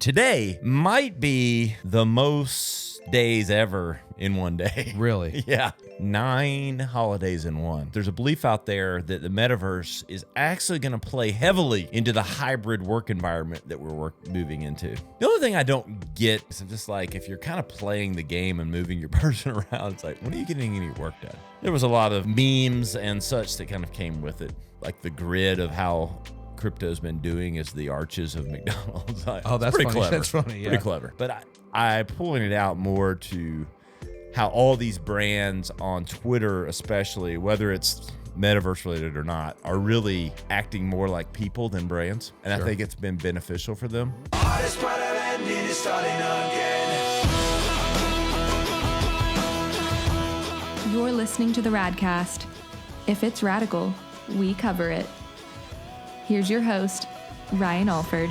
Today might be the most days ever in one day. Really? Yeah. 9 holidays in one. There's a belief out there that the Metaverse is actually going to play heavily into the hybrid work environment that we're moving into. The only thing I don't get is just like, if you're kind of playing the game and moving your person around, it's like, when are you getting any work done? There was a lot of memes and such that kind of came with it, like the grid of how crypto's been doing is the arches of McDonald's. Oh, that's pretty funny. clever. That's funny. Yeah. Pretty clever. But I pointed out more to how all these brands on Twitter, especially, whether it's Metaverse related or not, are really acting more like people than brands. And Sure. I think it's been beneficial for them. You're listening to the Radcast. If it's radical, we cover it. Here's your host, Ryan Alford.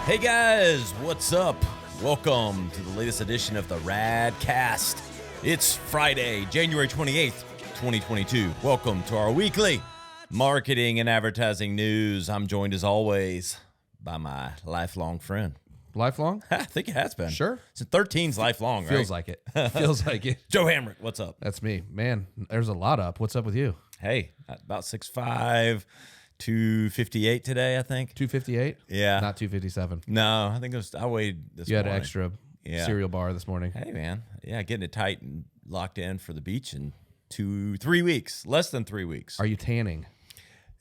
Hey guys, what's up? Welcome to the latest edition of the Radcast. It's Friday, January 28th, 2022. Welcome to our weekly marketing and advertising news. I'm joined as always by my lifelong friend. Lifelong? I think it has been. Sure. So 13's lifelong, right? Feels like it. Feels like it. Joe Hamric, what's up? That's me. Man, there's a lot up. What's up with you? Hey, about 6'5", 258 today, I think. 258? Yeah. Not 257. No, I think I weighed this You had morning. an extra Yeah. cereal bar this morning. Hey, man. Yeah, getting it tight and locked in for the beach in 3 weeks. Less than 3 weeks. Are you tanning?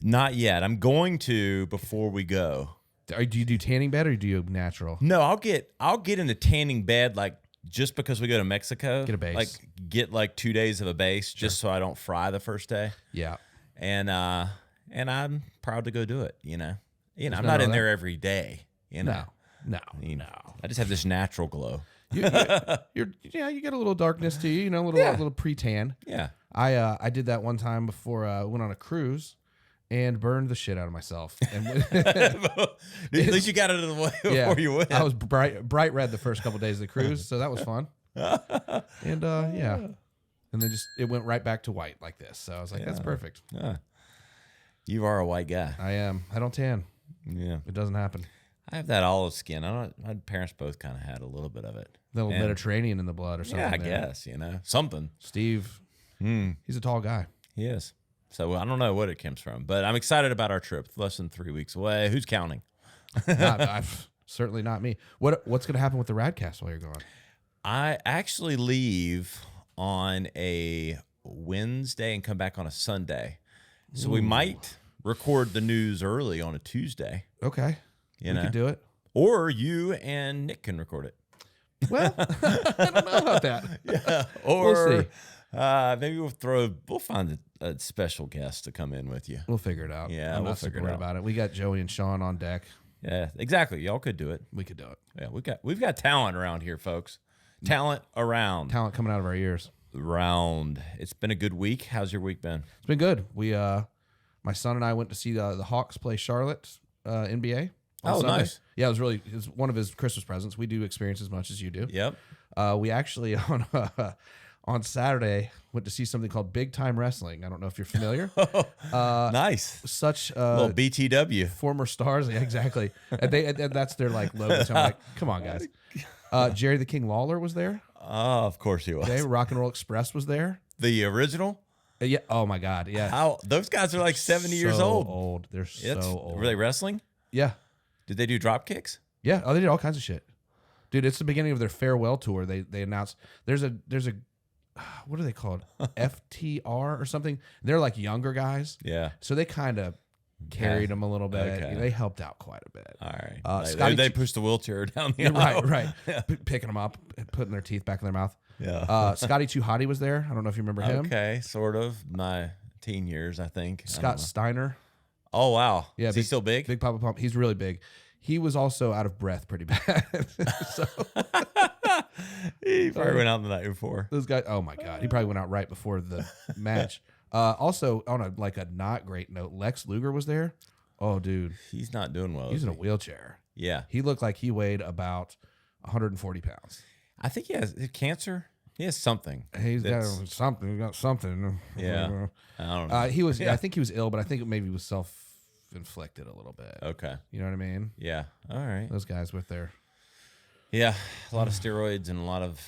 Not yet. I'm going to before we go. Do you do tanning bed or do you do natural? No, I'll get in a tanning bed like just because we go to Mexico. Get a base. Like get like 2 days of a base just so I don't fry the first day. Yeah. And I'm proud to go do it, you know. I'm nothing not in wrong there every day, you know. No. I just have this natural glow. You get a little darkness to you, a little pre-tan. Yeah. I did that one time before I went on a cruise and burned the shit out of myself. And At least you got it out of the way before you went. I was bright red the first couple of days of the cruise, so that was fun. And and then it went right back to white like this. So I was like, that's perfect. You are a white guy. I am. I don't tan. Yeah. It doesn't happen. I have that olive skin. My parents both kind of had a little bit of it. Little Mediterranean in the blood or something. Yeah, I there. guess, something. Steve, he's a tall guy. He is. So I don't know what it comes from, but I'm excited about our trip. Less than 3 weeks away. Who's counting? Certainly not me. What's going to happen with the Radcast while you're gone? I actually leave on a Wednesday and come back on a Sunday. So we might record the news early on a Tuesday. Okay. We can do it. Or you and Nick can record it. Well, I don't know about that. Yeah. Or We'll see. Maybe we'll find a special guest to come in with you. We'll figure it out. Yeah, I'm we'll not super figure it worried out. about it. We got Joey and Sean on deck. Yeah, exactly. Y'all could do it. We could do it. Yeah, we've got talent around here, folks. Talent around. Talent coming out of our ears. Round. It's been a good week. How's your week been? It's been good. We, my son and I went to see the Hawks play Charlotte NBA. on Oh, Sunday. nice. Yeah, it was one of his Christmas presents. We do experience as much as you do. Yep. We actually on Saturday went to see something called Big Time Wrestling. I don't know if you're familiar. Nice. Such Little BTW. former stars, yeah, exactly. And that's their like logo. So I'm like, come on, guys. Jerry the King Lawler was there. Oh, of course he was. Okay, Rock and Roll Express was there. The original? Yeah. Oh my God. Yeah. How those guys are like 70 years So old. They're so old. Were they wrestling? Yeah. Did they do drop kicks? Yeah. Oh, they did all kinds of shit. Dude, it's the beginning of their farewell tour. They announced there's a what are they called? FTR or something. They're like younger guys. Yeah. So they kind of carried them a little bit. Okay. They helped out quite a bit. All right. Scotty they pushed the wheelchair down the aisle. Right. Picking them up, and putting their teeth back in their mouth. Yeah. Scotty Too Hottie was there. I don't know if you remember him. Okay, sort of. My teen years, I think. Scott Steiner. Oh, wow. Yeah, Is he still big? Big Papa Pump. He's really big. He was also out of breath pretty bad. So He probably went out the night before. those guys, oh my God. He probably went out right before the match. Also, on a not great note, Lex Luger was there. Oh, dude. He's not doing well. He's is in a he? wheelchair. Yeah. He looked like he weighed about 140 pounds. I think he has cancer. He has something. He's got That's- something. He got something. Yeah. I don't know. I think he was ill, but I think maybe it was inflicted a little bit. Okay. You know what I mean? Yeah. All right. Those guys with their Yeah. A lot of steroids and a lot of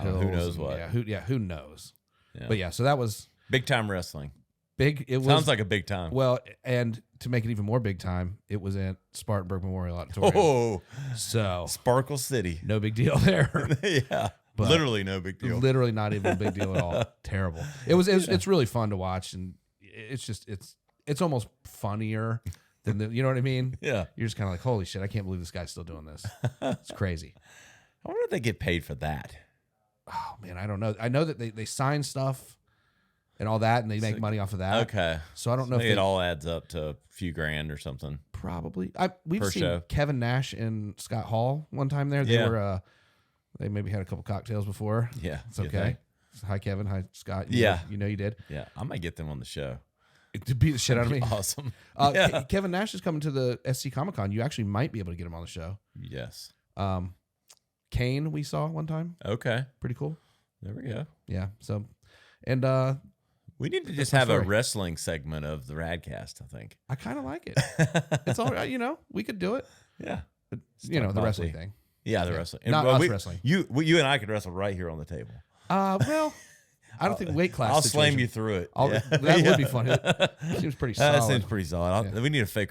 pills. who knows what. Who knows? Yeah. But yeah, so that was Big time wrestling. big. It Sounds was like a big time. well, and to make it even more big time, it was at Spartanburg Memorial Auditorium. Oh, So Sparkle City. no big deal there. Yeah. But literally no big deal. Literally not even a big deal at all. Terrible. It's really fun to watch, and it's almost funnier than you know what I mean? Yeah. You're just kind of like, holy shit, I can't believe this guy's still doing this. It's crazy. I wonder if they get paid for that. Oh man, I don't know. I know that they sign stuff and all that, and they make money off of that. Okay. So I don't know if Maybe it all adds up to a few grand or something. probably. We've Per seen show. Kevin Nash and Scott Hall one time there. They Yeah. were they maybe had a couple cocktails before. Yeah. It's you okay. think? Hi Kevin, hi Scott. Yeah. You know you did. Yeah. I might get them on the show. To beat the shit out of me. Awesome. Yeah. Kevin Nash is coming to the SC Comic Con. You actually might be able to get him on the show. Yes. Kane we saw one time. Okay. Pretty cool. There we go. Yeah. So, and We need to just my have a story. wrestling segment of the Radcast, I think. I kind of like it. It's all right. You know, we could do it. Yeah. But, Just you know, talk the about wrestling thing. Yeah, the Yeah. wrestling. Not well, us wrestling. You and I could wrestle right here on the table. Well, I don't think weight class. I'll situation. slam you through it. That would be fun. It seems pretty solid. That seems pretty solid. We need a fake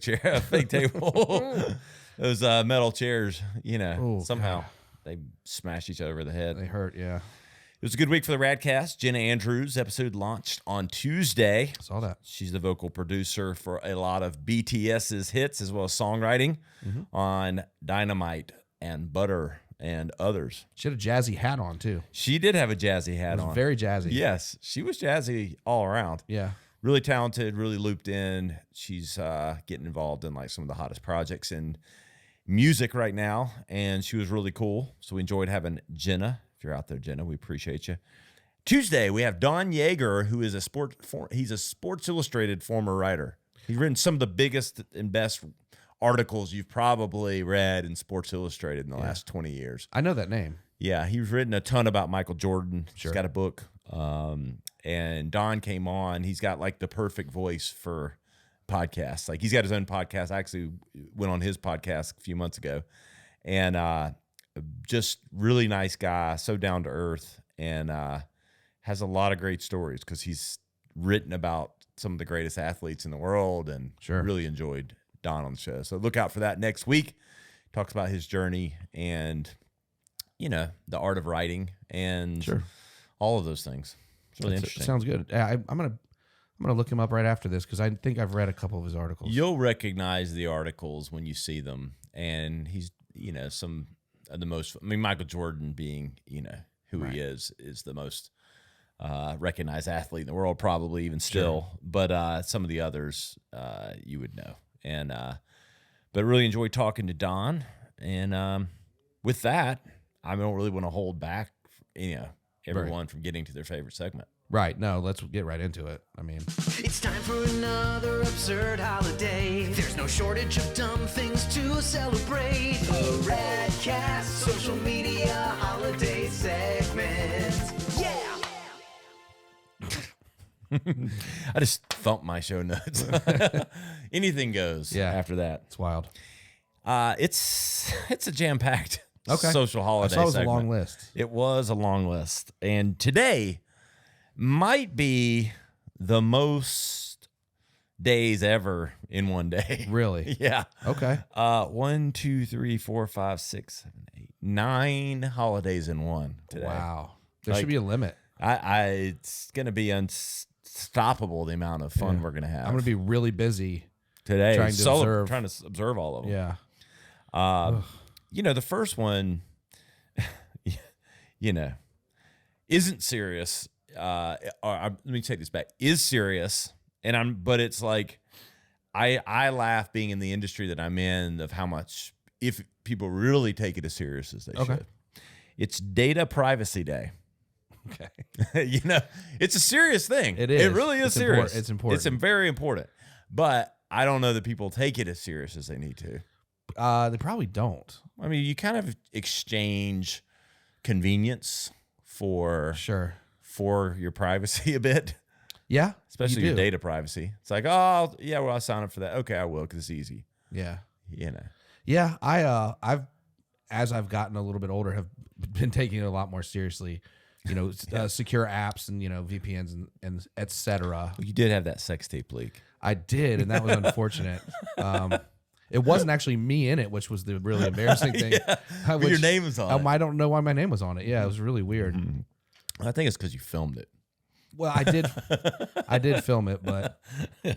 chair, a fake table. Those metal chairs, Oh, somehow God. they smash each other over the head. They hurt. Yeah. It was a good week for the Radcast. Jenna Andrews episode launched on Tuesday. Saw that. She's the vocal producer for a lot of BTS's hits as well as songwriting on Dynamite and Butter and others. She had a jazzy hat on too. She did have a jazzy It hat was on. very jazzy. Yes, she was jazzy all around. Yeah. Really talented, really looped in. She's getting involved in like some of the hottest projects in music right now, and she was really cool. So we enjoyed having Jenna. If you're out there, Jenna, we appreciate you. Tuesday, we have Don Yeager, who is he's a Sports Illustrated former writer. He's written some of the biggest and best articles you've probably read in Sports Illustrated in the last 20 years. I know that name. Yeah, he's written a ton about Michael Jordan. Sure. He's got a book. And Don came on. He's got like the perfect voice for podcasts. Like he's got his own podcast. I actually went on his podcast a few months ago. And just really nice guy, so down to earth, and has a lot of great stories because he's written about some of the greatest athletes in the world, and Sure. really enjoyed Don on the show. So look out for that next week. Talks about his journey and, the art of writing and Sure. all of those things. It's really interesting. Sounds good. I'm gonna look him up right after this because I think I've read a couple of his articles. You'll recognize the articles when you see them, and he's, some of the most. I mean, Michael Jordan being, who Right. he is the most recognized athlete in the world, probably even still. Sure. But some of the others, you would know, and but really enjoyed talking to Don, and with that, I don't really want to hold back, everyone from getting to their favorite segment. Right. No, let's get right into it. I mean, It's time for another absurd holiday. There's no shortage of dumb things to celebrate. A Radcast social media holiday segment. Yeah! I just thumped my show notes. Anything goes. Yeah. After that, it's wild. it's a jam-packed Okay. social I holiday. saw it was a segment. long list. It was a long list, and today might be the most days ever in one day. Really? Yeah. Okay. 1, 2, 3, 4, 5, 6, 7, 8, 9 holidays in one today. Wow. There Like- should be a limit. It's gonna be unstoppable the amount of fun we're gonna have. I'm gonna be really busy. today trying to observe. trying to observe all of them. Yeah. The first one, isn't serious. Let me take this back. Is serious, but it's like I laugh being in the industry that I'm in of how much if people really take it as serious as they should. It's Data Privacy Day. Okay. It's a serious thing. It is. It really is It's serious. it's important. It's very important. But I don't know that people take it as serious as they need to. They probably don't. I mean, you kind of exchange convenience for Sure. your privacy a bit. Yeah, especially you your do. data privacy. It's like, oh, yeah, well, I'll sign up for that. Okay, I will because it's easy. Yeah. You know. Yeah, as I've gotten a little bit older, have been taking it a lot more seriously. You know, secure apps and VPNs and et cetera. You did have that sex tape leak. I did, and that was unfortunate. It wasn't actually me in it, which was the really embarrassing thing. But your name was on it. I don't know why my name was on it. Yeah, it was really weird. I think it's because you filmed it. Well, I did film it, but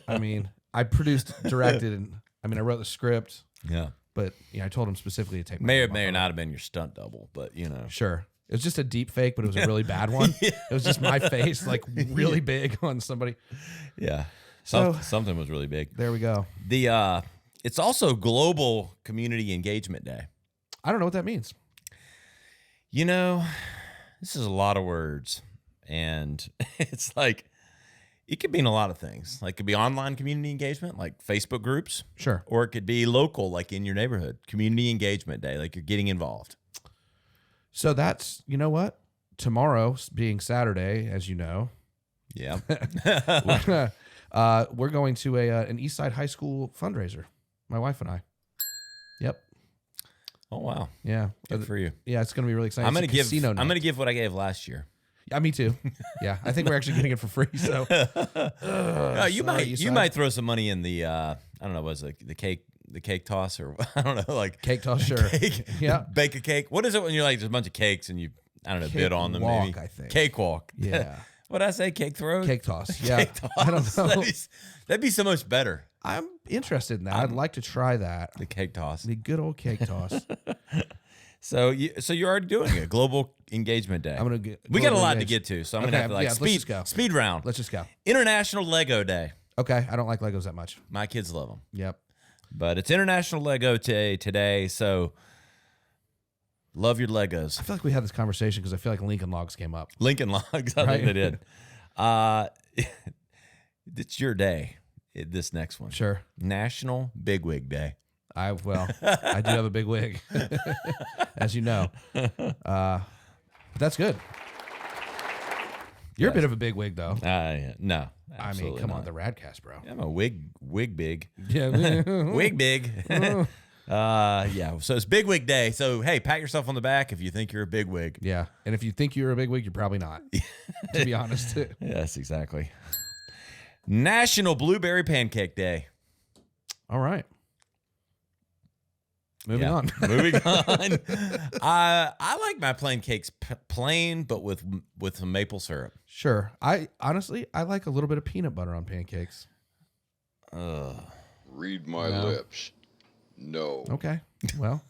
I mean, I produced, directed, and I wrote the script. Yeah. But I told him specifically to take my May or name may off not have been your stunt double, but Sure. It was just a deep fake, but it was a really bad one. It was just my face, like really big on somebody. Yeah. So Something was really big. there we go. It's also Global Community Engagement Day. I don't know what that means. This is a lot of words, and it's like it could mean a lot of things. Like it could be online community engagement, like Facebook groups. Sure. Or it could be local, like in your neighborhood. Community Engagement Day, like you're getting involved. So that's, you know what? Tomorrow being Saturday, as you know, Yeah. we're going to an Eastside High School fundraiser. My wife and I. Yep. Oh wow. Yeah. Good for you. Yeah, it's going to be really exciting. I'm It's a casino night. going to give what I gave last year. Yeah, me too. Yeah, I think we're actually getting it for free. So You might throw some money in the I don't know, what's it, the cake toss, or I don't know, like cake toss, sure. Cake, Yeah. Bake a cake. What is it when you're like there's a bunch of cakes and you bid on them? Walk, maybe I think. Cakewalk. Yeah. What did I say? Cake throw? Cake toss. Yeah. Cake toss. I don't know. That'd be so much better. I'm interested in that. I'd like to try that. The cake toss. The good old cake toss. So you're already doing it. Global Engagement Day. We got a lot to get to, so I'm gonna have to let's just go. speed round. Let's just go. International Lego Day. Okay, I don't like Legos that much. My kids love them. Yep. But it's International Lego Day today, so love your Legos. I feel like we had this conversation because I feel like Lincoln Logs came up. Lincoln Logs, I think they did. It's your day, this next one. Sure. National Bigwig Day. I do have a big wig, as you know. But that's good. You're a bit of a big wig, though. No. I mean, come on, the Radcast, bro. I'm a wig big. Yeah. Wig big. Yeah. So it's Big Wig Day. So hey, pat yourself on the back if you think you're a big wig. Yeah. And if you think you're a big wig, you're probably not. To be honest. Yes, exactly. National Blueberry Pancake Day. All right. Moving on. Moving on. I like my plain cakes plain, but with some maple syrup. Sure. I like a little bit of peanut butter on pancakes. Read my lips. No. Okay. Well.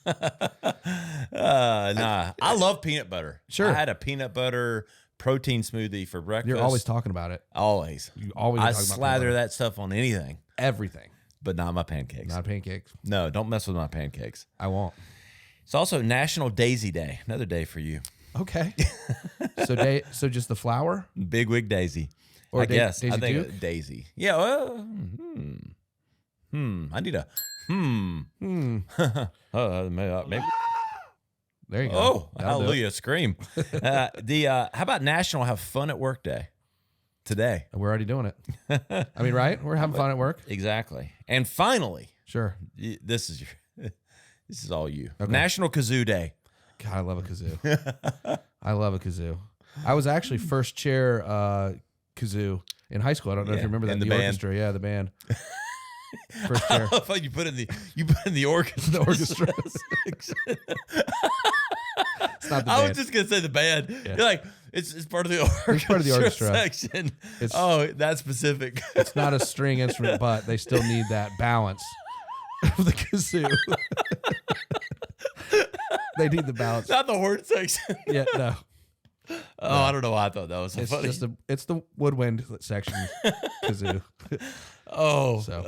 Nah. I love peanut butter. Sure. I had a peanut butter protein smoothie for breakfast. You're always talking about it. Always. You always I talk about slather that stuff on anything, everything. but not my pancakes. Not pancakes. No, don't mess with my pancakes. I won't. It's also National Daisy Day. Another day for you. Okay. So just the flower? Big Wig Daisy. Or I guess. Daisy I think Duke? Daisy. Yeah. I need a maybe. There you go. Oh, That'll do it. hallelujah! Scream. How about National Have Fun at Work Day today? We're already doing it. I mean, right? We're having fun at work. Exactly. And finally, Sure. this is all you. Okay. National Kazoo Day. God, I love a kazoo. I love a kazoo. I was actually first chair kazoo in high school. I don't know if you remember that. In the the band. orchestra. Yeah, the band. First chair. I thought you put in the orchestra. The orchestra. It's not the I band. was just gonna say the band. Yeah. You're like it's part of the orchestra, It's part of the orchestra. section. It's- that's specific. It's not a string instrument, but they still need that balance of the kazoo. They need the balance. Not the horn section. Yeah, no. I don't know why I thought that was so It's funny. just it's the woodwind section kazoo. Oh, So,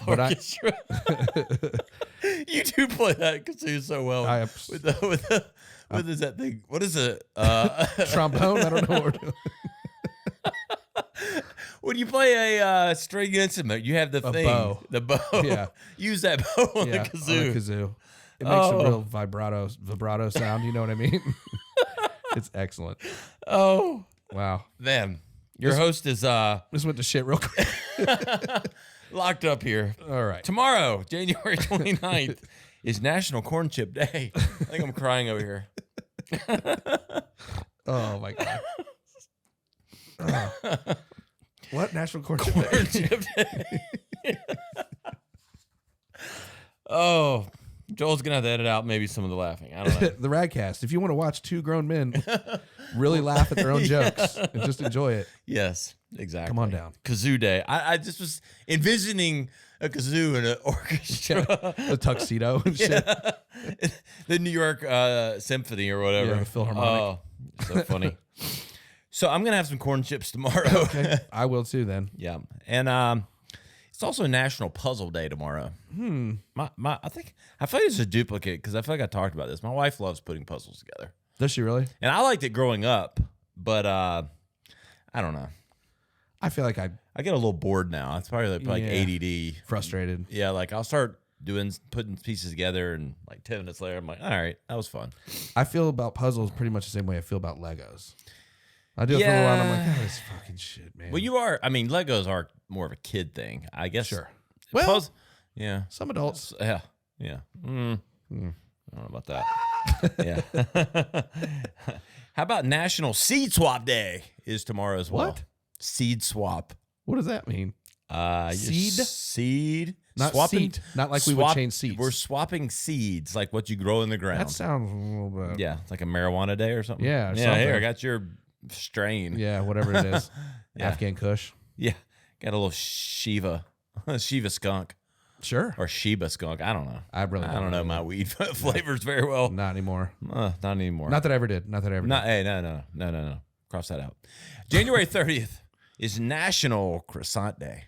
but I, orchestra. You do play that kazoo so well. I- What is that thing? What is it? trombone. I don't know what we're doing. When you play a string instrument, you have the thing, bow. the bow. Yeah. Use that bow on Yeah, the kazoo. on the kazoo. It makes a real vibrato sound. You know what I mean? It's excellent. Oh, Wow. man. Your host is Just went to shit real quick. locked up here. All right. Tomorrow, January 29th, is National Corn Chip Day. I think I'm crying over here. Oh my god. What National Corn Chip Day? Corn Chip Day. Oh, Joel's gonna have to edit out maybe some of the laughing. I don't know. The Radcast. If you want to watch two grown men really laugh at their own jokes and just enjoy it, Yes, exactly. come on down. Kazoo Day. I just was envisioning a kazoo in an orchestra. A tuxedo and shit. The New York Symphony or whatever. Yeah, the Philharmonic. Oh, so funny. So I'm gonna have some corn chips tomorrow. Okay, I will too then. Yeah, and it's also National Puzzle Day tomorrow. I feel like it's a duplicate because I feel like I talked about this. My wife loves putting puzzles together, Does she really? and I liked it growing up, but I don't know. I feel like I I get a little bored now. It's probably like Yeah. ADD. frustrated. Yeah, like I'll start putting pieces together, and like 10 minutes later, I'm like, all right, that was fun. I feel about puzzles pretty much the same way I feel about Legos. I do it for a while, and I'm like, this fucking shit, man. Well, Legos are more of a kid thing, I guess. Sure. Well, Well, yeah. some adults. Yeah. I don't know about that. Yeah. How about National Seed Swap Day is tomorrow as well? What? Seed swap. What does that mean? Seed? Seed. Not swapping, seed. Not like we would change seeds. We're swapping seeds, like what you grow in the ground. That sounds a little bit. Yeah, it's like a marijuana day or something. Yeah, or Yeah, something. here, I got your strain. Yeah, whatever it is. Yeah. Afghan Kush. Yeah, got a little Shiva skunk. Sure. Or Sheba skunk. I don't know. I don't know my weed flavors very well. Not anymore. Not anymore. Not that I ever did. Not that I ever Not, did. hey, no. Cross that out. January 30th is National Croissant Day.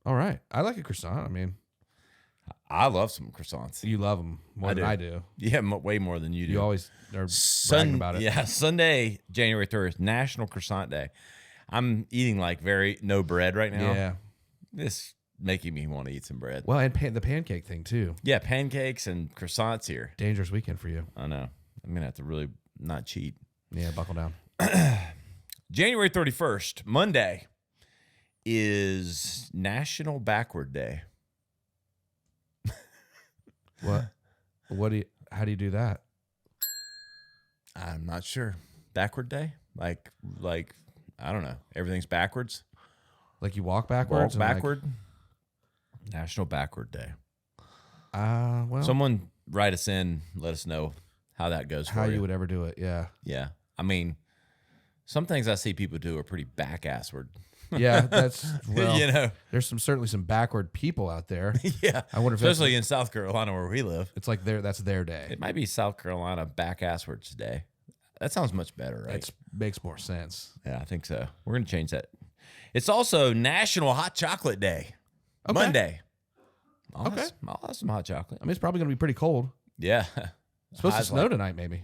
All right. I like a croissant. I mean, I love some croissants. you love them more than I do. Yeah, way more than you do. You always are bragging about it. Yeah, Sunday, January 30th, National Croissant Day. I'm eating like no bread right now. Yeah. This making me want to eat some bread. Well, and the pancake thing too. Yeah, pancakes and croissants here. Dangerous weekend for you. I know. I'm going to have to really not cheat. Yeah, buckle down. January 31st, Monday, is National Backward Day. What? How do you do that? I'm not sure. Backward Day? Like I don't know. Everything's backwards. Like you walk backwards? Walk backward. National Backward Day. Well, Someone write us in. Let us know how that goes for how you. you would ever do it? Yeah. Yeah. I mean, some things I see people do are pretty back-assward. Yeah, that's well. You know. There's certainly some backward people out there. Yeah. I wonder if especially in South Carolina where we live. it's like that's their day. It might be South Carolina back-asswards day. That sounds much better, right? It makes more sense. Yeah, I think so. We're going to change that. It's also National Hot Chocolate Day. Okay. Monday. I'll Okay. have some hot chocolate. I mean, it's probably going to be pretty cold. Yeah. It's supposed to Highs snow like- tonight, maybe.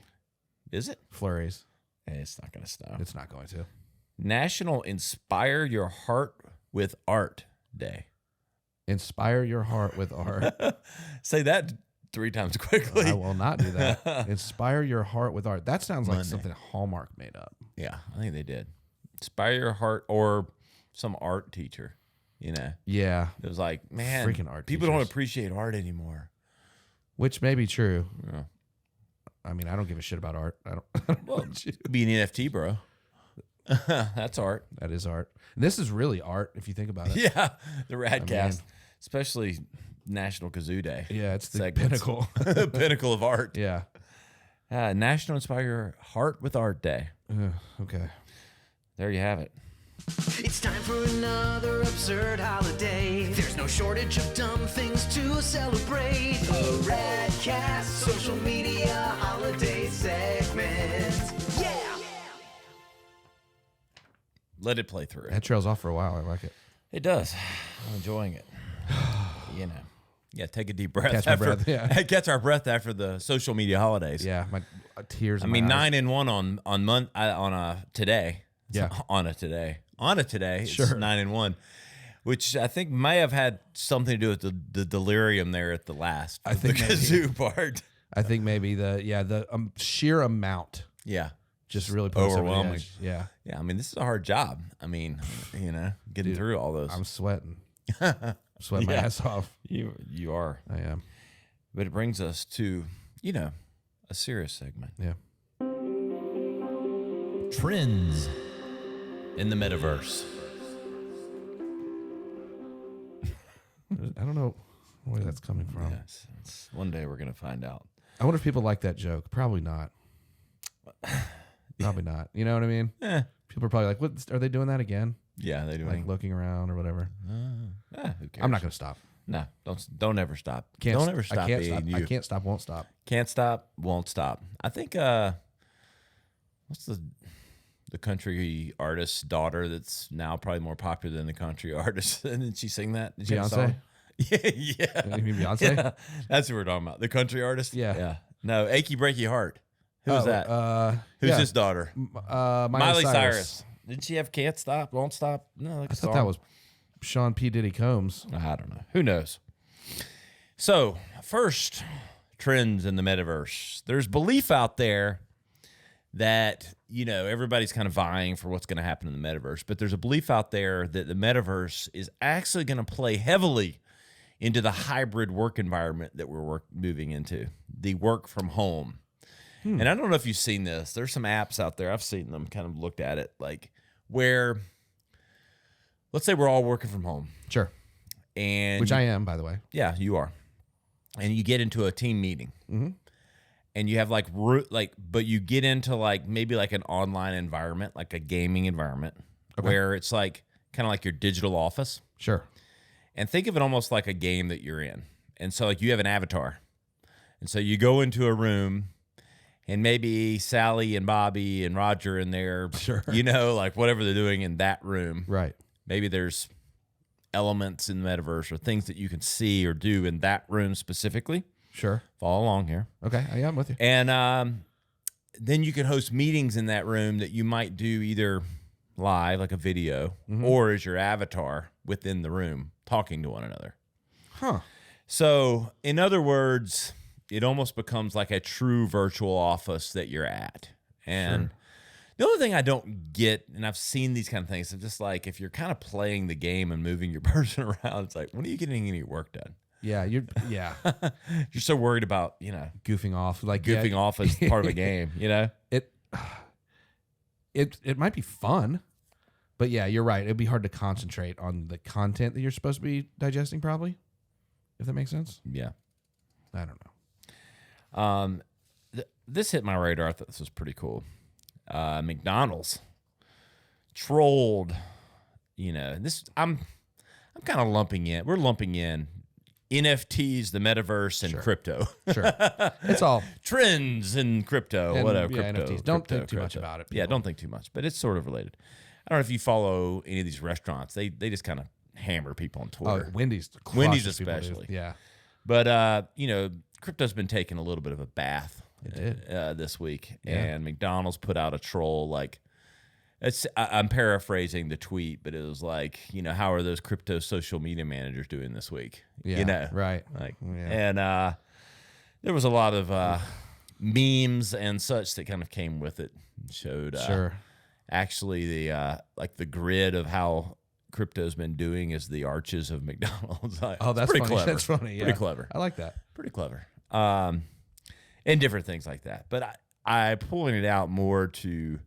Is it? Flurries. Hey, it's not going to snow. It's not going to. National Inspire Your Heart with Art Day. Inspire your heart with art. Say that 3 times quickly. I will not do that. Inspire your heart with art. That sounds like Monday. something Hallmark made up. Yeah, I think they did. Inspire Your Heart or some art teacher, you know. Yeah, It was like, man, Freaking art people don't teachers. appreciate art anymore. which may be true. Yeah. I mean, I don't give a shit about art. I don't. Well, be an NFT, bro. That's art. That is art. And this is really art if you think about it. Yeah, the Radcast, mean- especially National Kazoo Day. Yeah, it's the Segments. pinnacle. Pinnacle of art. Yeah. National Inspire Your Heart with Art Day. Okay. There you have it. It's time for another absurd holiday. There's no shortage of dumb things to celebrate. A Radcast social media holiday segment. Yeah! Let it play through. That trails off for a while. I like it. It does. I'm enjoying it. You know. Yeah, take a deep breath. Catch my breath, yeah. Catch our breath after the social media holidays. Yeah, my tears. I in mean, my eyes. 9-1 on today. Yeah. On a today. Sure. It's 9-1, which I think may have had something to do with the delirium there at the last. I think the maybe. kazoo part. I think maybe the sheer amount Yeah. just really puts us over the overwhelming. edge. Yeah. Yeah, I mean, this is a hard job. I mean, getting through all those. I'm sweating. Sweating my ass off. You are. I am. But it brings us to, a serious segment. Yeah. Trends in the metaverse. I don't know where that's coming from. Yes, one day we're going to find out. I wonder if people like that joke. Probably not. Probably not. You know what I mean? People are probably like, "What? Are they doing that again?" Yeah, they do. Like looking around or whatever. Who cares? I'm not going to stop. No, don't ever stop. Can't don't ever stop. I can't being stop. you. I can't stop. Won't stop. Can't stop. Won't stop. I think. What's the country artist's daughter that's now probably more popular than the country artist? Didn't she sing that? Did she have a Beyonce? song? Yeah. You mean Beyonce? Yeah. That's what we're talking about. The country artist? Yeah. Yeah. No, Achy Breaky Heart. Who's that? Who's his daughter? Miley Cyrus. Didn't she have Can't Stop, Won't Stop? No, I thought that was Sean P. Diddy Combs. I don't know. Who knows? So, first, trends in the metaverse. There's belief out there that, everybody's kind of vying for what's going to happen in the metaverse, but there's a belief out there that the metaverse is actually going to play heavily into the hybrid work environment that we're moving into, the work from home. And I don't know if you've seen this. There's some apps out there. I've seen them, kind of looked at it, like where, let's say we're all working from home. Sure. And Which I am, by the way. Yeah, you are. And you get into a team meeting. Mm-hmm. And you have but you get into maybe an online environment, like a gaming environment, where it's kind of like your digital office. Sure. And think of it almost like a game that you're in. And so you have an avatar. And so you go into a room and maybe Sally and Bobby and Roger in there, sure. Whatever they're doing in that room. Right. Maybe there's elements in the metaverse or things that you can see or do in that room specifically. Sure. Follow along here. Okay. Yeah, I'm with you. And then you can host meetings in that room that you might do either live, like a video, or as your avatar within the room talking to one another. Huh. So, in other words, it almost becomes like a true virtual office that you're at. And the only thing I don't get, and I've seen these kind of things, it's just like if you're kind of playing the game and moving your person around, it's like, when are you getting any work done? Yeah, you're so worried about, goofing off. Goofing off as part of a game, It might be fun, but yeah, you're right. It'd be hard to concentrate on the content that you're supposed to be digesting, probably, if that makes sense. Yeah. I don't know. This hit my radar. I thought this was pretty cool. McDonald's trolled, this I'm kind of lumping in. We're lumping in NFTs, the metaverse, and crypto. Sure. It's all trends in crypto, and, whatever. Yeah, crypto, NFTs. Don't crypto, think too much crypto. about it. Yeah, people. don't think too much, but it's sort of related. I don't know if you follow any of these restaurants. They just kind of hammer people on Twitter. Oh, Wendy's especially. Yeah. But, crypto's been taking a little bit of a bath this week. Yeah. And McDonald's put out a troll I'm paraphrasing the tweet, but it was how are those crypto social media managers doing this week? Yeah, right. And there was a lot of memes and such that kind of came with it. Showed actually the grid of how crypto's been doing is the arches of McDonald's. That's pretty funny. clever. That's funny. Yeah. Pretty clever. I like that. Pretty clever. And different things like that. But I pointed out more to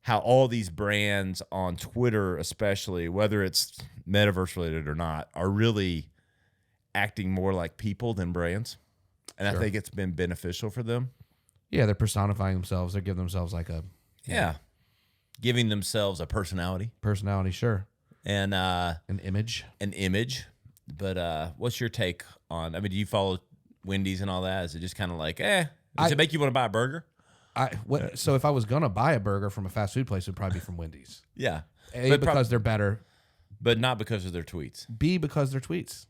how all these brands on Twitter, especially, whether it's metaverse related or not, are really acting more like people than brands. And I think it's been beneficial for them. Yeah, they're personifying themselves. They're giving themselves Giving themselves a personality. Personality, sure. And an image. But what's your take on, do you follow Wendy's and all that? Is it just kind of does it make you want to buy a burger? So if I was going to buy a burger from a fast food place, it would probably be from Wendy's. Yeah. Because they're better. But not because of their tweets. B, because they're tweets.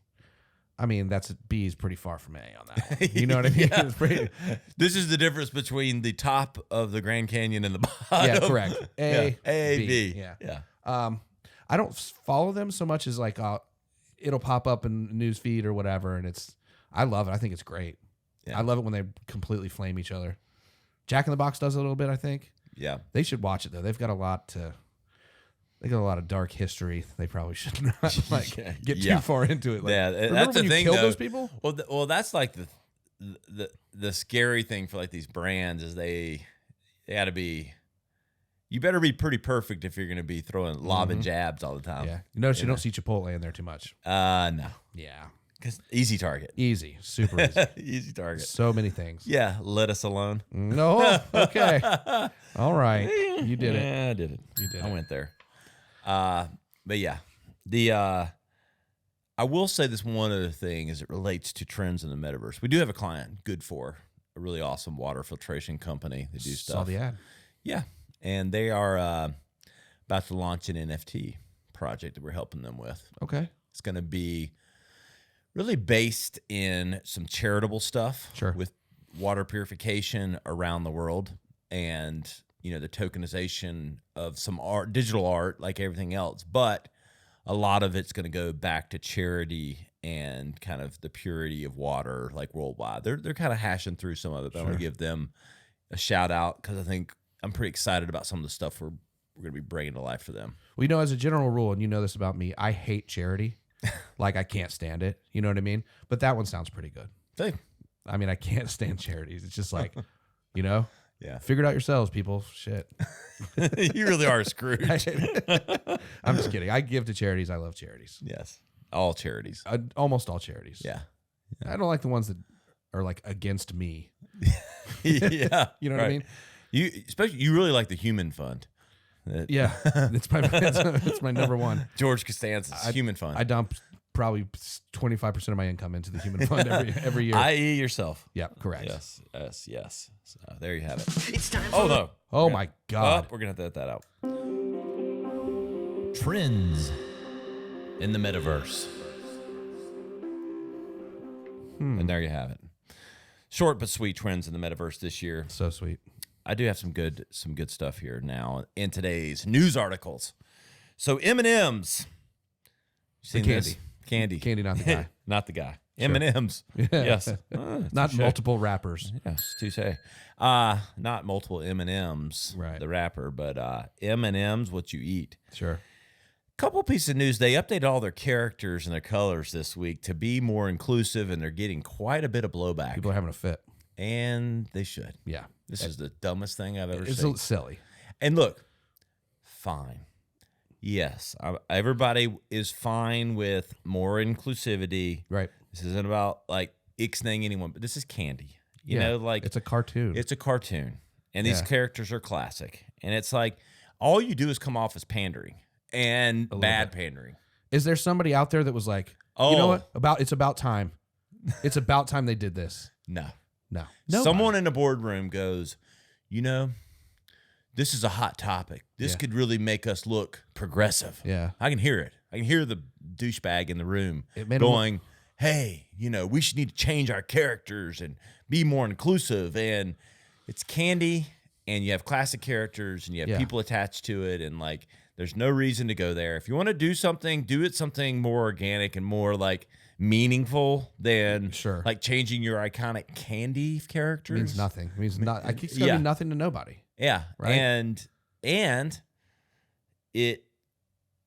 B is pretty far from A on that. You know what I mean? Yeah. This is the difference between the top of the Grand Canyon and the bottom. Yeah, correct. A, B. Yeah. I don't follow them so much as it'll pop up in news feed or whatever, and I love it. I think it's great. Yeah. I love it when they completely flame each other. Jack in the Box does it a little bit, I think. Yeah. They should watch it though. They got a lot of dark history. They probably should not get too far into it. Like, Yeah, remember that's when the thing. Killed though. those people? Well, that's like the scary thing for like these brands is they got to be. You better be pretty perfect if you're going to be throwing lobbing jabs all the time. Yeah. You notice you don't see Chipotle in there too much. No. Yeah. Because easy target. Easy. Super easy. Easy target. So many things. Yeah, let us alone. No. Okay. All right. You did it. Yeah, I did it. You did I it. went there. But yeah, I will say this one other thing as it relates to trends in the metaverse. We do have a client, Good For, a really awesome water filtration company. They do stuff. Saw the ad. Yeah, and they are about to launch an NFT project that we're helping them with. Okay. It's going to be really based in some charitable stuff. Sure. With water purification around the world and, the tokenization of some art, digital art, like everything else. But a lot of it's going to go back to charity and kind of the purity of water, like worldwide. They're kind of hashing through some of it, but I want to give them a shout out because I think I'm pretty excited about some of the stuff we're going to be bringing to life for them. Well, as a general rule, and you know this about me, I hate charity. Like, I can't stand it. You know what I mean? But that one sounds pretty good. Hey. I mean, I can't stand charities. It's just like, Yeah. Figure it out yourselves, people. Shit. You really are screwed. I'm just kidding. I give to charities. I love charities. Yes. All charities. Almost all charities. Yeah. I don't like the ones that are like against me. Yeah. You know what I mean? You really like the Human Fund. Yeah. It's my number one. George Costanza's Human Fund. I dump probably 25% of my income into the Human Fund every year. I.e. yourself. Yeah, correct. Yes. So there you have it. It's time for Oh, no. Oh, my God. We're going to have to edit that out. Trends in the metaverse. And there you have it. Short but sweet trends in the metaverse this year. So sweet. I do have some good stuff here now in today's news articles. So Eminems. Seen candy. this? Candy, not the guy. not the guy. Eminems. Yes. Not multiple rappers. Yes, touche. Not multiple Eminems, Right. the rapper, but Eminems, what you eat. Sure. Couple pieces of news. They updated all their characters and their colors this week to be more inclusive, and they're getting quite a bit of blowback. People are having a fit. And they should. Yeah. This is the dumbest thing I've ever It's seen. silly. And look, fine. Yes, everybody is fine with more inclusivity. Right. This isn't about like ixnaying anyone, but this is candy. You know, like it's a cartoon. It's a cartoon, and these Yeah. characters are classic. And it's like all you do is come off as pandering and bad pandering. Is there somebody out there that was like, you know what? It's about time. It's about time they did this. No. Nobody. Someone in the boardroom goes, this is a hot topic. This could really make us look progressive. Yeah. I can hear it. I can hear the douchebag in the room It made going, hey, we should need to change our characters and be more inclusive. And it's candy, and you have classic characters, and you have people attached to it. And like, there's no reason to go there. If you want to do something, do it something more organic and more like meaningful than like changing your iconic candy characters. It means nothing. It means not. It's gonna mean nothing to nobody. Yeah, right. And it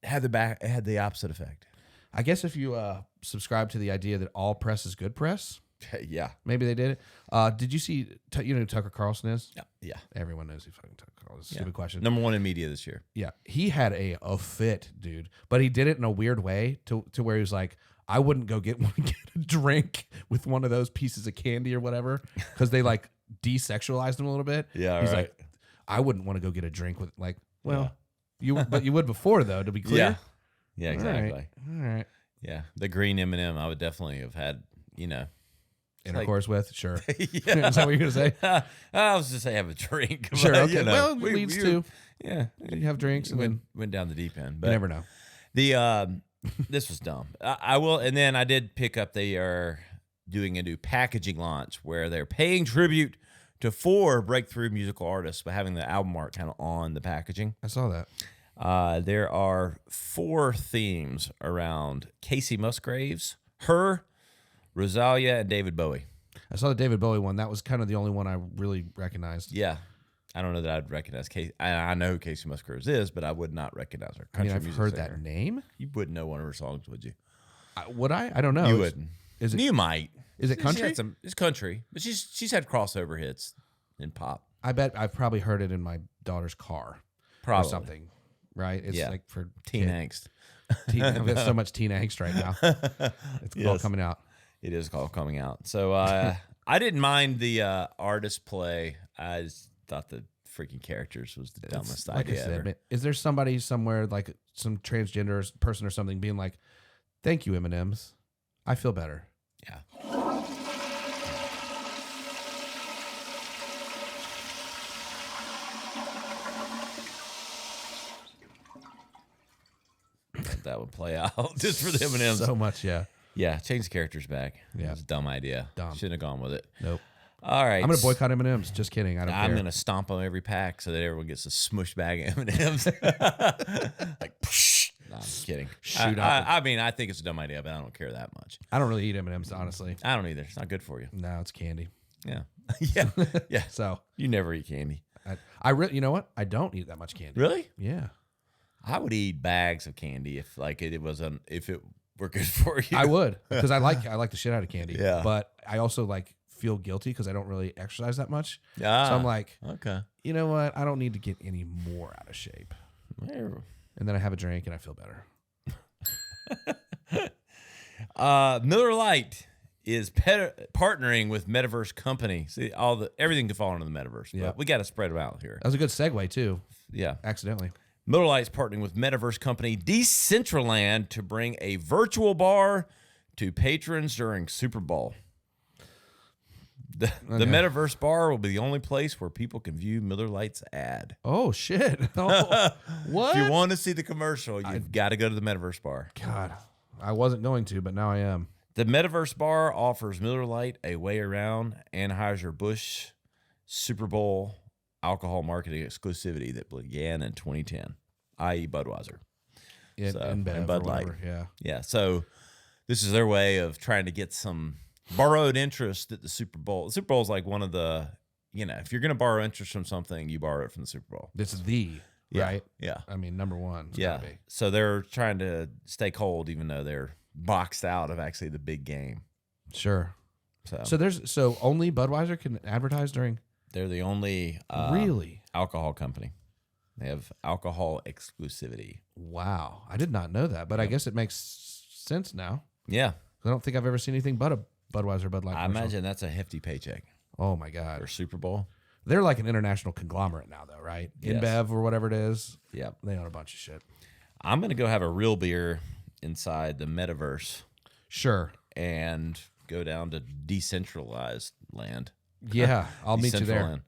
had the opposite effect. I guess if you subscribe to the idea that all press is good press, yeah, maybe they did it. Did you see? You know who Tucker Carlson is? Yeah. Everyone knows who fucking Tucker Carlson is. Stupid question. Number one in media this year. Yeah, he had a fit, dude, but he did it in a weird way to where he was like, I wouldn't go get a drink with one of those pieces of candy or whatever because they like desexualized him a little bit. Yeah, he's right. like, I wouldn't want to go get a drink with but you would before though, to be clear. Yeah, exactly. All right. Yeah, the green M&M I would definitely have had, intercourse with, sure. Yeah. Is that what you're gonna say? I was just say have a drink. Sure. But, Okay. Well, it leads to yeah. you have drinks and then Went down the deep end. But you never know. The this was dumb. I will, and then I did pick up. They are doing a new packaging launch where they're paying tribute to 4 breakthrough musical artists by having the album art kind of on the packaging. I saw that. There are 4 themes around Casey Musgraves, her, Rosalia, and David Bowie. I saw the David Bowie one. That was kind of the only one I really recognized. Yeah. I don't know that I'd recognize Casey. I know who Casey Musgraves is, but I would not recognize her. I mean, Country I've music heard singer. that name. You wouldn't know one of her songs, would you? Would I? I don't know. You wouldn't. Is it? You might. Is it country? It's country, but she's had crossover hits in pop. I bet I've probably heard it in my daughter's car. Probably Or something. Right? It's Yeah. like for Teen kid- angst. I've got so much teen angst right now. It's all Yes. coming out. It is called coming out. So I didn't mind the artist play. I just thought the freaking characters was the dumbest Like I idea said, ever. man, is there somebody somewhere, like some transgender person or something, being like, "Thank you, Eminems. I feel better." Yeah. That would play out just for the M&Ms. So much, yeah. Yeah, change the characters back. Yeah. It was a dumb idea. Dumb. Shouldn't have gone with it. Nope. All right. I'm gonna boycott M&Ms. Just kidding. I don't I'm care. gonna stomp on every pack so that everyone gets a smush bag of M&Ms. Like, psh. No, I'm just kidding. Shoot out I mean, I think it's a dumb idea, but I don't care that much. I don't really eat M&Ms, honestly. I don't either. It's not good for you. No, it's candy. Yeah. Yeah. Yeah. So You never eat candy. I really, you know what? I don't eat that much candy. Really? Yeah. I would eat bags of candy if like it was if it were good for you. I would, because I like the shit out of candy. Yeah. But I also like feel guilty because I don't really exercise that much. Ah, So I'm like, okay. you know what? I don't need to get any more out of shape. Well, And then I have a drink and I feel better. Miller Lite is partnering with Metaverse company. See, everything could fall into the Metaverse. Yeah. But we got to spread them out here. That was a good segue too. Yeah. Accidentally. Miller Lite's partnering with Metaverse company Decentraland to bring a virtual bar to patrons during Super Bowl. The Metaverse bar will be the only place where people can view Miller Lite's ad. Oh shit! Oh, what? If you want to see the commercial, you've got to go to the Metaverse bar. God, I wasn't going to, but now I am. The Metaverse bar offers Miller Lite a way around Anheuser-Busch Super Bowl alcohol marketing exclusivity that began in 2010, i.e. Budweiser. In and Bev Bud or Light. whatever, yeah. Yeah, so this is their way of trying to get some borrowed interest at the Super Bowl. The Super Bowl is like one of the, if you're going to borrow interest from something, you borrow it from the Super Bowl. This is the right. Yeah. I mean, number one. It's Yeah. gotta be. So they're trying to stay cold, even though they're boxed out of actually the big game. Sure. So, So only Budweiser can advertise during. they're the only Really? alcohol company. They have alcohol exclusivity. Wow, I did not know that, but I guess it makes sense now. Yeah. I don't think I've ever seen anything but a Budweiser Bud Light I commercial. imagine that's a hefty paycheck Oh my god, for Super Bowl. they're like an international conglomerate now, though, right? Yes. InBev or whatever it is. Yep. They own a bunch of shit. I'm going to go have a real beer inside the Metaverse Sure. and go down to decentralized land. Yeah, I'll meet you there. Decentraland.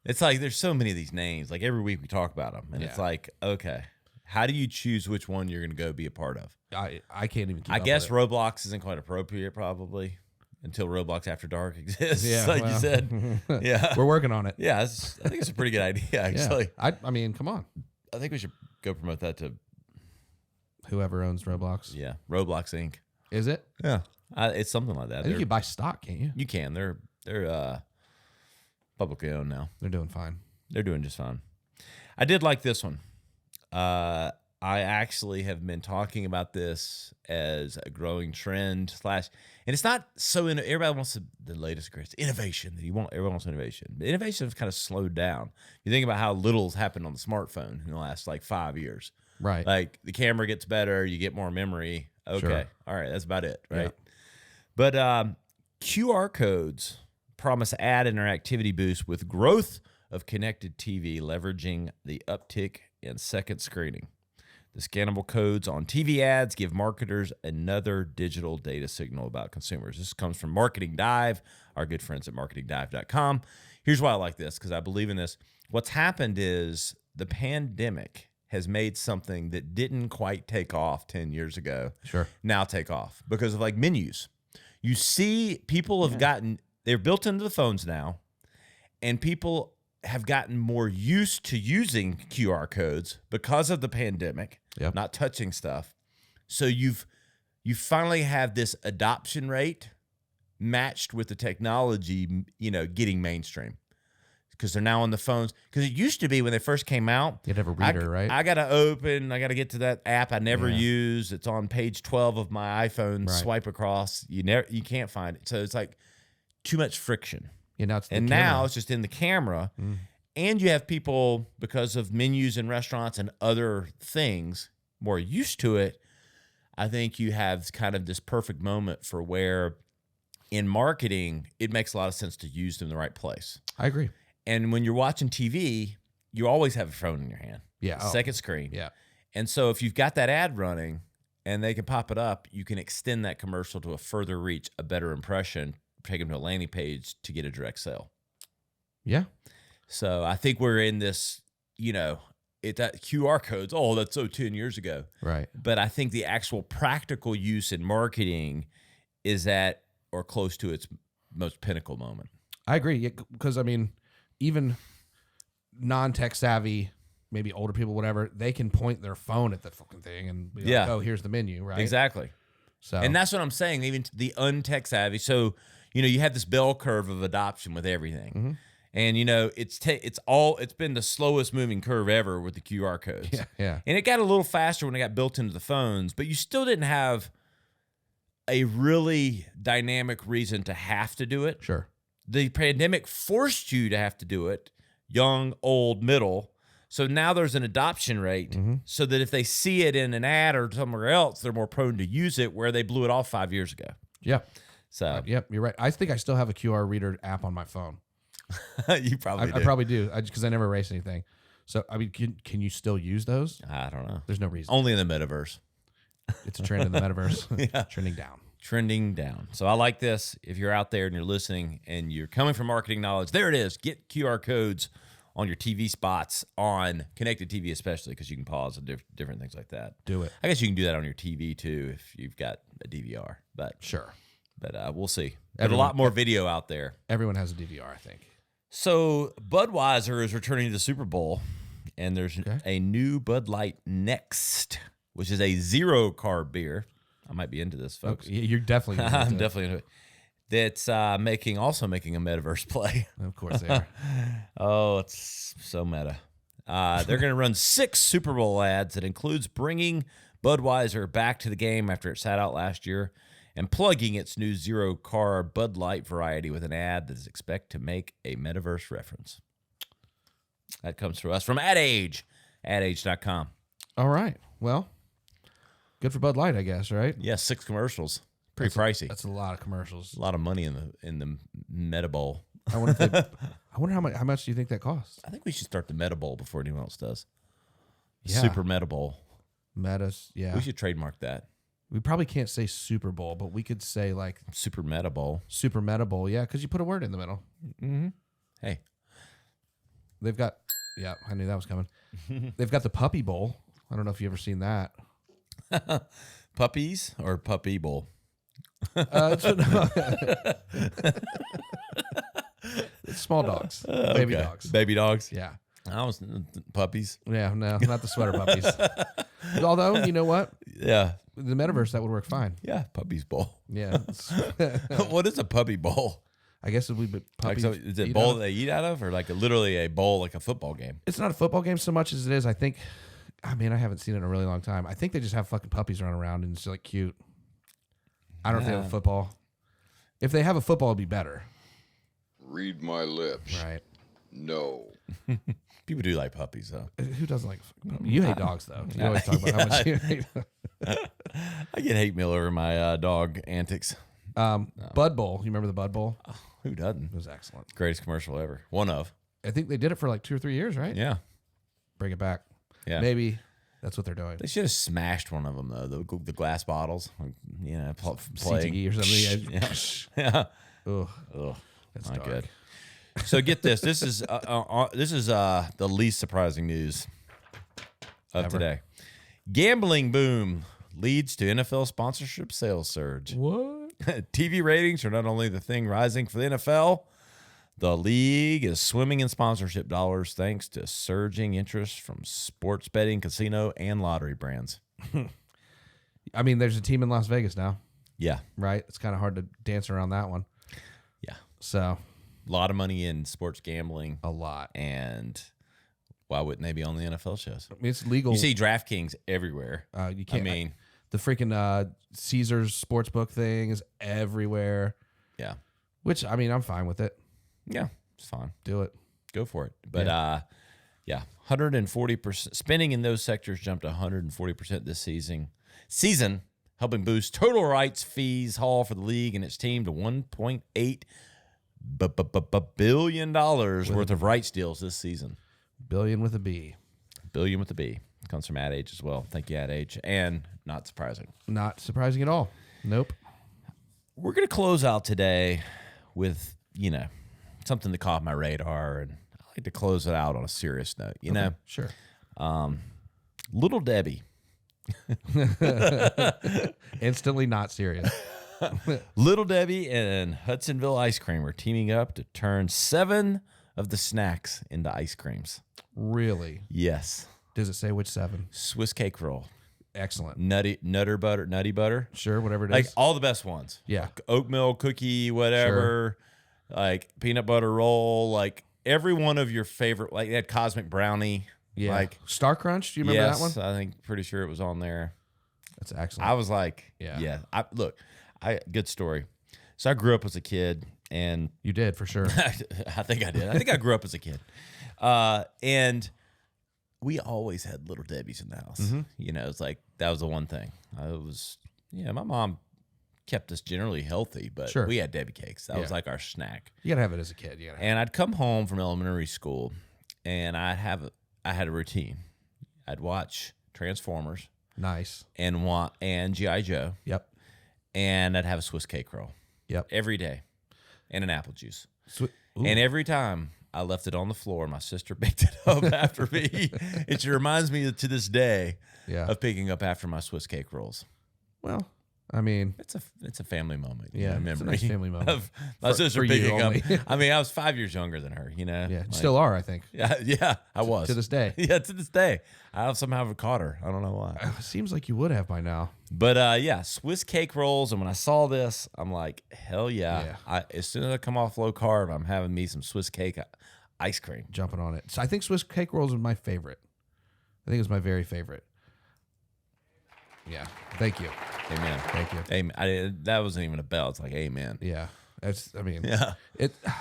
It's like there's so many of these names. Like every week we talk about them, and it's Yeah. like, okay, how do you choose which one you're going to go be a part of? I can't even. Keep I up guess with it. Roblox isn't quite appropriate, probably, until Roblox After Dark exists. Yeah, like well. you said. Yeah, We're working on it. yeah. I think it's a pretty good idea, actually. Yeah. I mean, come on. I think we should go promote that to Whoever owns Roblox, Roblox Inc. is it? Yeah, it's something like that. I think you buy stock, can't you? You can. They're publicly owned now. They're doing fine. They're doing just fine. I did like this one. I actually have been talking about this as a growing trend and it's not so. Everybody wants the latest, greatest innovation. Everyone wants innovation. But innovation has kind of slowed down. You think about how little's happened on the smartphone in the last 5 years. Right. Like the camera gets better, you get more memory. Okay, Sure. all right, that's about it, right? Yeah. But QR codes promise ad interactivity boost with growth of connected TV, leveraging the uptick in second screening. The scannable codes on TV ads give marketers another digital data signal about consumers. This comes from Marketing Dive, our good friends at marketingdive.com. Here's why I like this, because I believe in this. What's happened is the pandemic has made something that didn't quite take off 10 years ago Sure. now take off because of menus. You see, people have they're built into the phones now, and people have gotten more used to using QR codes because of the pandemic, Yep. not touching stuff. So you finally have this adoption rate matched with the technology, getting mainstream. because they're now on the phones. Because it used to be when they first came out, You'd have a reader, right? I got to get to that app I never use. It's on page 12 of my iPhone. Right. Swipe across. You can't find it. So it's like too much friction. Yeah, now it's now it's just in the camera. And you have people, because of menus in restaurants and other things, more used to it. I think you have kind of this perfect moment for where in marketing, it makes a lot of sense to use them in the right place. I agree. And when you're watching TV, you always have a phone in your hand. Yeah. Second screen. Yeah. And so if you've got that ad running and they can pop it up, you can extend that commercial to a further reach, a better impression, take them to a landing page to get a direct sale. Yeah. So I think we're in this, that QR codes. Oh, that's so 10 years ago. Right. But I think the actual practical use in marketing is at or close to its most pinnacle moment. I agree. Because, even non-tech savvy, maybe older people, whatever, they can point their phone at the fucking thing and be like, oh, here's the menu, right? Exactly. So, and that's what I'm saying, even to the untech savvy. So, you have this bell curve of adoption with everything. Mm-hmm. And it's been the slowest moving curve ever with the QR codes. Yeah. And it got a little faster when it got built into the phones, but you still didn't have a really dynamic reason to have to do it. Sure. The pandemic forced you to have to do it, young, old, middle. So now there's an adoption rate so that if they see it in an ad or somewhere else, they're more prone to use it, where they blew it off 5 years ago. Yeah. So Yep, you're right. I think I still have a QR reader app on my phone. You probably do. I probably do, because I never erase anything. So, can you still use those? I don't know. There's no reason. Only in the metaverse. It's a trend in the metaverse. Yeah. Trending down. Trending down. So I like this. If you're out there and you're listening and you're coming from marketing knowledge, there it is. Get QR codes on your TV spots, on connected TV especially, because you can pause and different things like that. Do it. I guess you can do that on your TV too if you've got a DVR. But Sure. But we'll see. There's a lot more video out there. Everyone has a DVR, I think. So Budweiser is returning to the Super Bowl, and there's a new Bud Light Next, which is a 0-carb beer. I might be into this, folks. Okay, you're definitely into I'm it. definitely into it. That's making a Metaverse play. Of course they are. Oh, it's so meta. They're going to run 6 Super Bowl ads that includes bringing Budweiser back to the game after it sat out last year, and plugging its new 0-carb Bud Light variety with an ad that is expected to make a Metaverse reference. That comes to us from AdAge, adage.com. All right. Well, good for Bud Light, I guess, right? Yeah, 6 commercials. Pretty pricey. That's a lot of commercials. A lot of money in the Meta Bowl. I wonder how much do you think that costs? I think we should start the Meta Bowl before anyone else does. Yeah. Super Meta Bowl. Metas, yeah. We should trademark that. We probably can't say Super Bowl, but we could say like Super Meta Bowl. Super Meta Bowl, yeah, because you put a word in the middle. Mm-hmm. Hey. They've got, yeah, I knew that was coming. They've got the Puppy Bowl. I don't know if you've ever seen that. Puppies or Puppy Bowl? It's small dogs, baby dogs. Baby dogs? Yeah. I was puppies. Yeah, no, not the sweater puppies. Although, you know what? Yeah. The Metaverse, that would work fine. Yeah, Puppies Bowl. Yeah. What is a puppy bowl? I guess it would be puppies. Like, so is it a bowl that they eat out of, or like literally a bowl like a football game? It's not a football game so much as it is, I think. I mean, I haven't seen it in a really long time. I think they just have fucking puppies running around and it's like cute. I don't know if they have a football. If they have a football, it'd be better. Read my lips. Right. No. People do like puppies, though. Who doesn't like puppies? You hate dogs, though. You always talk about how much you hate them. I get hate mail over my dog antics. Bud Bowl. You remember the Bud Bowl? Oh, who doesn't? It was excellent. Greatest commercial ever. One of. I think they did it for like 2 or 3 years, right? Yeah. Bring it back. Yeah. Maybe that's what they're doing. They should have smashed one of them, though. The glass bottles. Playing. CTE or something. Yeah. Yeah. Ugh. That's Not dark. good. So get this. This is the least surprising news of Ever. today. Gambling boom leads to NFL sponsorship sales surge. What? TV ratings are not only the thing rising for the NFL, the league is swimming in sponsorship dollars thanks to surging interest from sports betting, casino, and lottery brands. I mean, there's a team in Las Vegas now, Yeah. right? It's kind of hard to dance around that one. Yeah. So, A lot of money in sports gambling. A lot. And why wouldn't they be on the NFL shows? I mean, it's legal. You see DraftKings everywhere. You can't. I mean, the freaking Caesars sportsbook thing is everywhere. yeah. Which, I mean, I'm fine with it. Yeah, it's fine. Do it. Go for it. But yeah, 140%. Spending in those sectors jumped 140% this season, helping boost total rights fees haul for the league and its team to $1.8 billion worth of rights deals this season. Billion with a B. Billion with a B. Comes from Ad Age as well. Thank you, Ad Age. And not surprising. Not surprising at all. Nope. We're going to close out today with, something that caught my radar, and I like to close it out on a serious note. Sure. Little Debbie. Instantly not serious. Little Debbie and Hudsonville Ice Cream are teaming up to turn 7 of the snacks into ice creams. Really? Yes. Does it say which 7? Swiss cake roll. Excellent. Nutty butter. Sure, whatever it is. Like all the best ones. Yeah. Like oatmeal cookie, whatever. Like peanut butter roll. Like every one of your favorite. Like they had Cosmic Brownie. Yeah. Like Star Crunch. Do you remember that one? I think pretty sure it was on there. That's excellent. I was like, Yeah. Good story. So I grew up as a kid, and You did, for sure. I think I did. I think I grew up as a kid, and we always had Little Debbie's in the house. Mm-hmm. It's like that was the one thing. My mom kept us generally healthy, but Sure. we had Debbie cakes. That was like our snack. You gotta have it as a kid. You gotta have And I'd come home from elementary school, and I had a routine. I'd watch Transformers it. Nice. and G.I. Joe, Yep. and I'd have a Swiss cake roll Yep. every day, and an apple juice. Ooh. And every time I left it on the floor, my sister picked it up after me. It reminds me to this day of picking up after my Swiss cake rolls. Well, I mean, It's a family moment. Yeah, memory it's a nice family moment. of my sister for you picking up. only. I mean, I was 5 years younger than her. yeah, Like, still are, I think. Yeah, I was To this day. Yeah, to this day, I somehow have caught her. I don't know why. It seems like you would have by now. But Swiss cake rolls. And when I saw this, I'm like, hell yeah. As soon as I come off low carb, I'm having me some Swiss cake ice cream. Jumping on it. So I think Swiss cake rolls are my favorite. I think it's my very favorite. Yeah. Thank you. Amen. Thank you. Amen. That wasn't even a bell. It's like amen. Yeah. Yeah.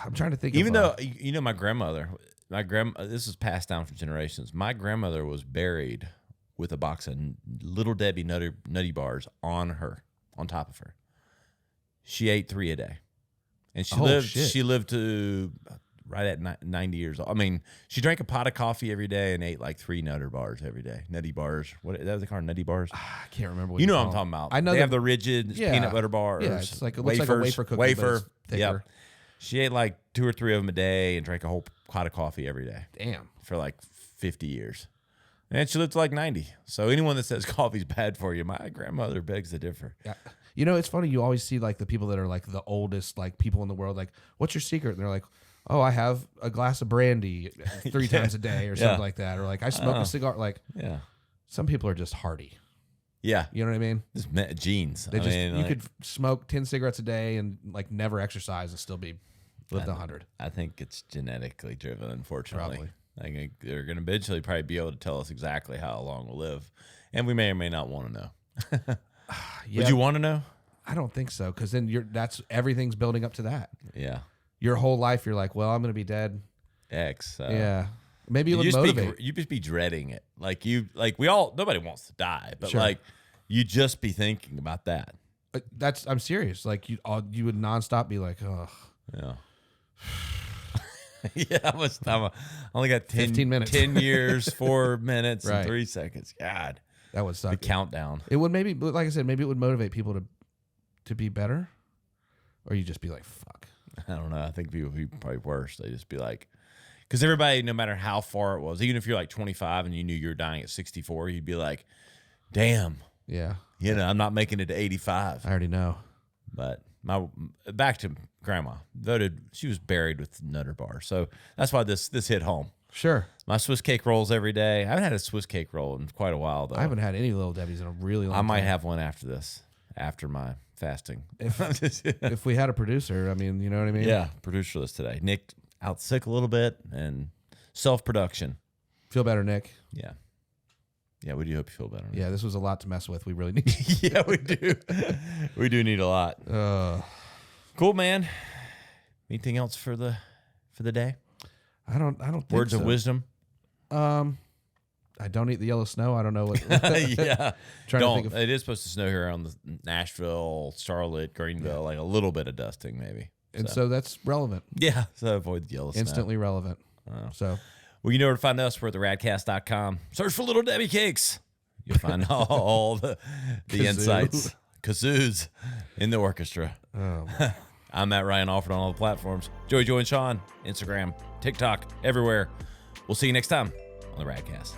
I'm trying to think Even of though my grandmother, this was passed down for generations. My grandmother was buried with a box of Little Debbie nutty bars on top of her. She ate 3 a day, and she lived to right at 90 years old. I mean, she drank a pot of coffee every day and ate like 3 Nutter bars every day. Nutty bars. What that was they called? Nutty bars. I can't remember what You know call what I'm them. talking about. I know they have the rigid peanut butter bars. Yeah, it's like it looks like a wafer cookie, but it's thicker. Yep. She ate like 2 or 3 of them a day and drank a whole pot of coffee every day Damn. for like 50 years. And she lived to like 90. So anyone that says coffee's bad for you, my grandmother begs to differ. Yeah. It's funny. You always see like the people that are like the oldest like people in the world. Like, what's your secret? And they're like, oh, I have a glass of brandy 3 times a day or something like that. Or like, I smoke a cigar. Like, some people are just hardy. Yeah. You know what I mean? Just genes. You could smoke 10 cigarettes a day and like never exercise and still be lived 100. I think it's genetically driven, unfortunately. Probably. I think they're going to eventually probably be able to tell us exactly how long we'll live. And we may or may not want to know. Would you want to know? I don't think so. Because then everything's building up to that. Yeah. Your whole life, you're like, well, I'm going to be dead. X. Yeah. Maybe it would motivate. You just be dreading it. Nobody wants to die, but Sure. like you just be thinking about that. I'm serious. Like you would nonstop be like, oh. Yeah. Yeah, how much time? I only got 15 minutes. 10 years, 4 minutes, Right. and 3 seconds. God. That would suck. The countdown. It would maybe, like I said, maybe it would motivate people to be better. Or you just be like, fuck. I don't know. I think people would be probably worse. They just be like, because everybody, no matter how far it was, even if you're like 25 and you knew you were dying at 64, you'd be like, damn, Yeah. I'm not making it to 85. I already know. But back to grandma she was buried with Nutter bar. So that's why this hit home. Sure. My Swiss cake rolls every day. I haven't had a Swiss cake roll in quite a while though. I haven't had any Little Debbie's in a really long time. I might have one after this, after my fasting. If we had a producer, I mean, you know what I mean? Yeah, producerless today. Nick out sick a little bit and self-production. Feel better, Nick. Yeah. Yeah, we do hope you feel better. Yeah, this was a lot to mess with. We really need. Yeah, we do. We do need a lot. Cool, man. Anything else for the day? I don't think Words so. of wisdom? I don't eat the yellow snow. I don't know what. Yeah. Trying to think of, It is supposed to snow here around the Nashville, Charlotte, Greenville, like a little bit of dusting maybe. and so that's relevant. Yeah, so avoid the yellow snow. Instantly relevant. So Well, you know where to find us. We're at theradcast.com. Search for Little Debbie Cakes. You'll find all the insights. Kazoos in the orchestra. I'm Matt Ryan Alford on all the platforms. Joey, Joe, and Sean, Instagram, TikTok, everywhere. We'll see you next time on the Radcast.